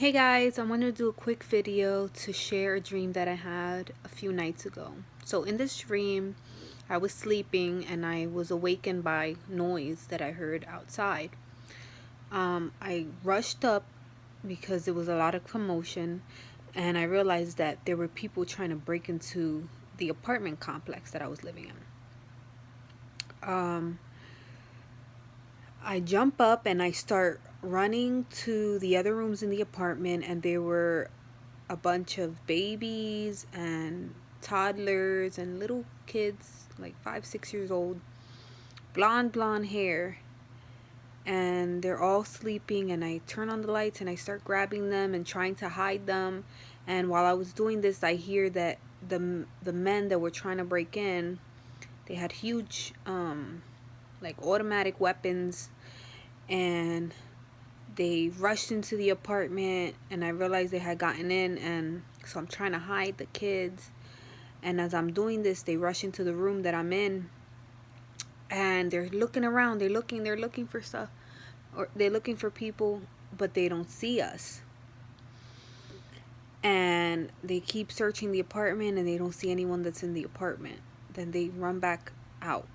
Hey guys, I want to do a quick video to share a dream that I had a few nights ago. So in this dream, I was sleeping and I was awakened by noise that I heard outside. I rushed up because there was a lot of commotion, and I realized that there were people trying to break into the apartment complex that I was living in. I jump up and I start running to the other rooms in the apartment, and there were a bunch of babies and toddlers and little kids, like 5, 6 years old, blonde hair, and they're all sleeping. And I turn on the lights and I start grabbing them and trying to hide them. And while I was doing this, I hear that the men that were trying to break in, they had huge like automatic weapons, and they rushed into the apartment, and I realized they had gotten in. And so I'm trying to hide the kids, and as I'm doing this, they rush into the room that I'm in, and they're looking around, they're looking for stuff, or they're looking for people, but they don't see us. And they keep searching the apartment and they don't see anyone that's in the apartment. Then they run back out,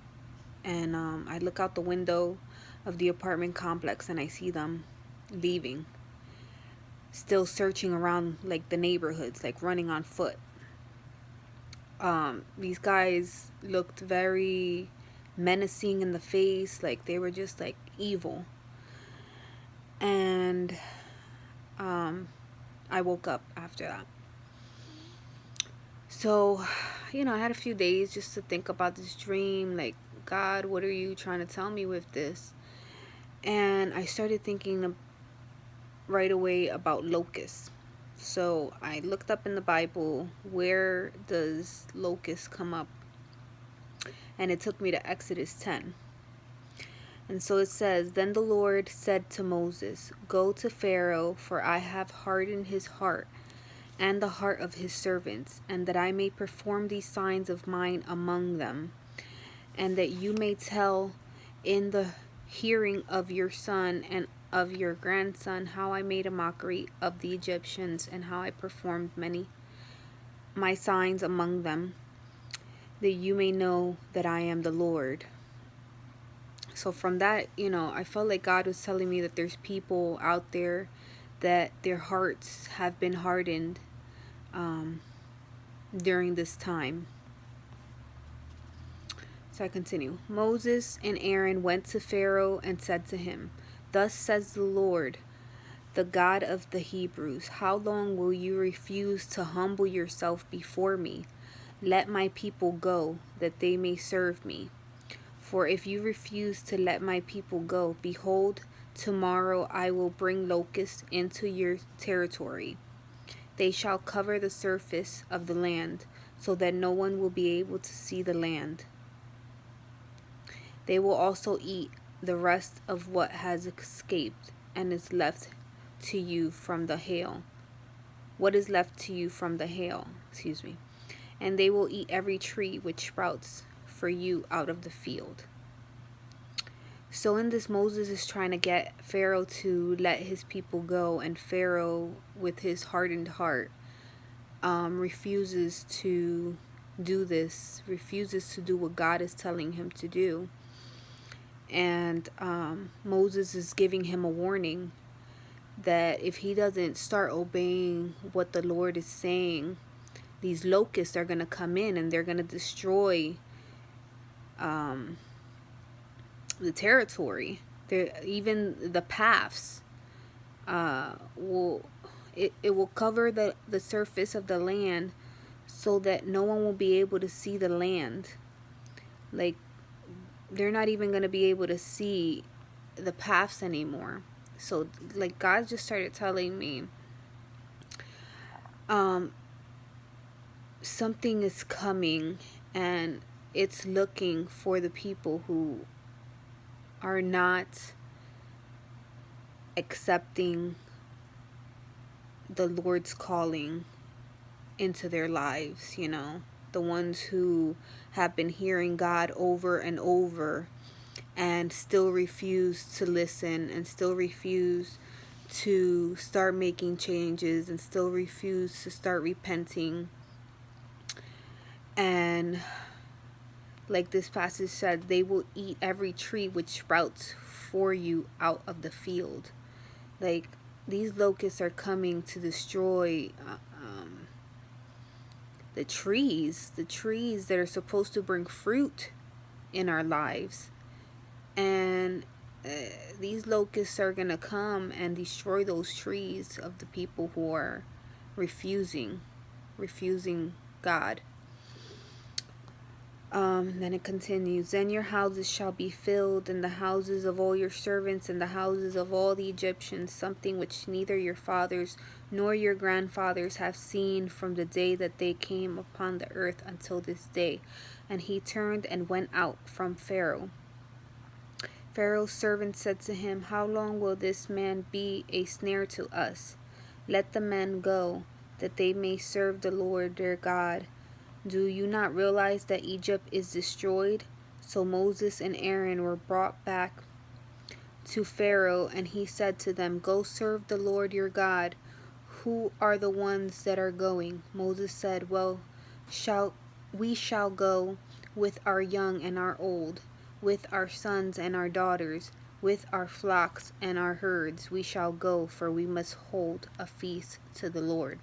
and I look out the window of the apartment complex and I see them leaving, still searching around like the neighborhoods, like running on foot. These guys looked very menacing in the face, like they were just like evil. And I woke up after that. So, I had a few days just to think about this dream, like, God, what are you trying to tell me with this? And I started thinking right away about locusts. So I looked up in the Bible, where does locust come up? And it took me to Exodus 10. And so it says, "Then the Lord said to Moses, Go to Pharaoh, for I have hardened his heart and the heart of his servants, and that I may perform these signs of mine among them, and that you may tell in the hearing of your son and of your grandson how I made a mockery of the Egyptians, and how I performed many my signs among them, that you may know that I am the Lord." So from that, I felt like God was telling me that there's people out there that their hearts have been hardened during this time. So I continue. "Moses and Aaron went to Pharaoh and said to him, Thus says the Lord, the God of the Hebrews, how long will you refuse to humble yourself before me? Let my people go, that they may serve me. For if you refuse to let my people go, behold, tomorrow I will bring locusts into your territory. They shall cover the surface of the land, so that no one will be able to see the land. They will also eat the rest of what has escaped and is left to you from the hail. What is left to you from the hail, and they will eat every tree which sprouts for you out of the field." So in this, Moses is trying to get Pharaoh to let his people go, and Pharaoh, with his hardened heart, refuses to do this, refuses to do what God is telling him to do. And Moses is giving him a warning that if he doesn't start obeying what the Lord is saying, these locusts are going to come in and they're going to destroy the territory. Even the paths will cover the surface of the land, so that no one will be able to see the land. Like, they're not even going to be able to see the paths anymore. So like, God just started telling me something is coming, and it's looking for the people who are not accepting the Lord's calling into their lives, the ones who have been hearing God over and over and still refuse to listen, and still refuse to start making changes and still refuse to start repenting. And like this passage said, they will eat every tree which sprouts for you out of the field. Like, these locusts are coming to destroy the trees that are supposed to bring fruit in our lives. And these locusts are going to come and destroy those trees of the people who are refusing God. Then it continues, then your houses shall be filled, and the houses of all your servants, and the houses of all the Egyptians, something which neither your fathers nor your grandfathers have seen from the day that they came upon the earth until this day. And he turned and went out from Pharaoh. Pharaoh's servant said to him, how long will this man be a snare to us? Let the men go, that they may serve the Lord their God. Do you not realize that Egypt is destroyed? So Moses and Aaron were brought back to Pharaoh, and he said to them, go serve the Lord your God. Who are the ones that are going? Moses said, well, we shall go with our young and our old, with our sons and our daughters, with our flocks and our herds. We shall go, for we must hold a feast to the Lord.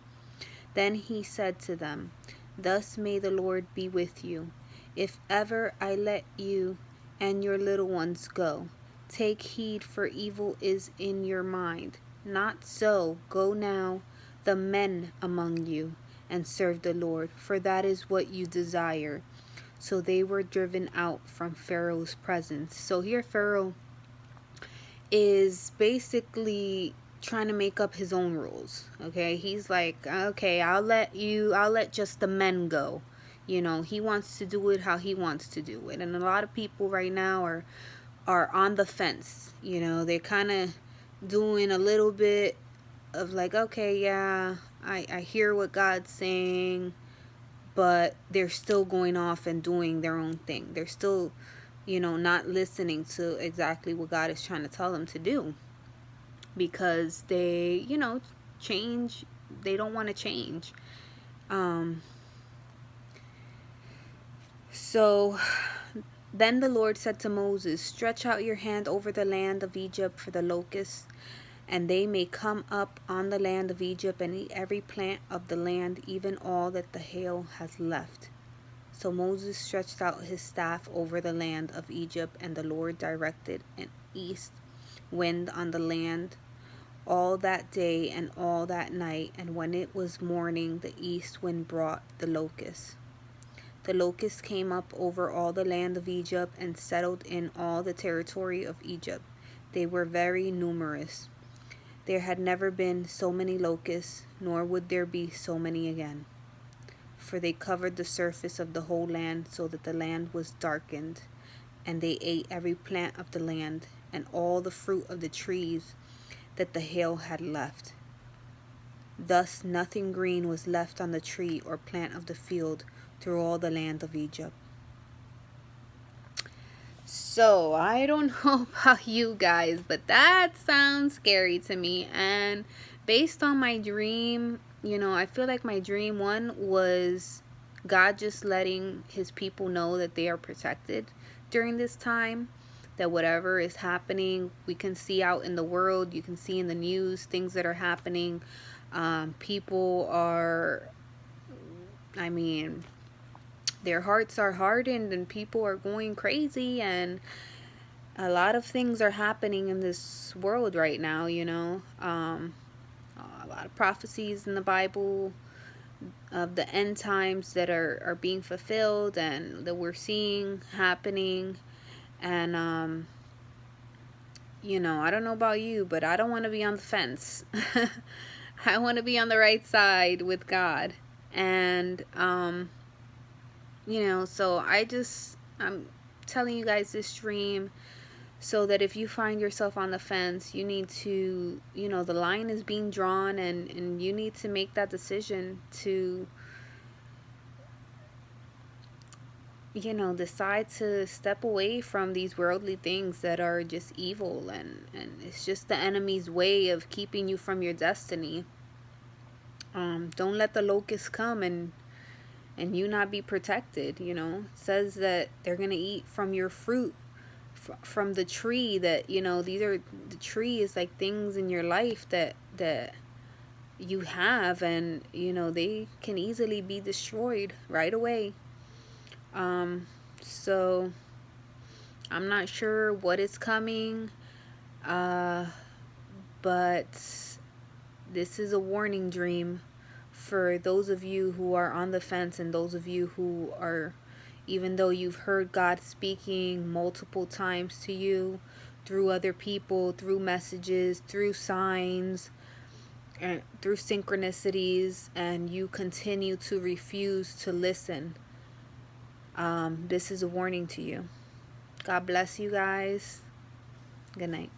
Then he said to them, thus may the Lord be with you, if ever I let you and your little ones go. Take heed, for evil is in your mind. Not so. Go now, the men among you, and serve the Lord, for that is what you desire. So they were driven out from Pharaoh's presence. So here Pharaoh is basically trying to make up his own rules. Okay, he's like, okay, I'll let just the men go. You know, he wants to do it how he wants to do it. And a lot of people right now are on the fence. You know, they're kind of doing a little bit of like, okay, yeah, I hear what God's saying, but they're still going off and doing their own thing. They're still, you know, not listening to exactly what God is trying to tell them to do, because they, you know, change. They don't want to change. So then the Lord said to Moses, stretch out your hand over the land of Egypt for the locusts, and they may come up on the land of Egypt and eat every plant of the land, even all that the hail has left. So Moses stretched out his staff over the land of Egypt, and the Lord directed an east wind on the land all that day and all that night. And when it was morning, the east wind brought the locusts. The locusts came up over all the land of Egypt and settled in all the territory of Egypt. They were very numerous. There had never been so many locusts, nor would there be so many again. For they covered the surface of the whole land, so that the land was darkened. And they ate every plant of the land, and all the fruit of the trees that the hail had left. Thus nothing green was left on the tree or plant of the field through all the land of Egypt. So I don't know about you guys, but that sounds scary to me. And based on my dream, you know, I feel like my dream one was God just letting his people know that they are protected during this time. That whatever is happening, we can see out in the world, you can see in the news, things that are happening. People are, I mean, their hearts are hardened and people are going crazy, and a lot of things are happening in this world right now, you know. A lot of prophecies in the Bible of the end times that are being fulfilled and that we're seeing happening. And you know, I don't know about you, but I don't want to be on the fence. I want to be on the right side with God. And you know, so I'm telling you guys this dream so that if you find yourself on the fence, you need to, you know, the line is being drawn, and you need to make that decision to decide to step away from these worldly things that are just evil, and it's just the enemy's way of keeping you from your destiny. Don't let the locusts come and you not be protected. It says that they're gonna eat from your fruit, from the tree. That these are, the tree is like things in your life that you have, and they can easily be destroyed right away. So I'm not sure what is coming, uh, but this is a warning dream for those of you who are on the fence, and those of you who are, even though you've heard God speaking multiple times to you through other people, through messages, through signs, and through synchronicities, and you continue to refuse to listen. This is a warning to you. God bless you guys. Good night.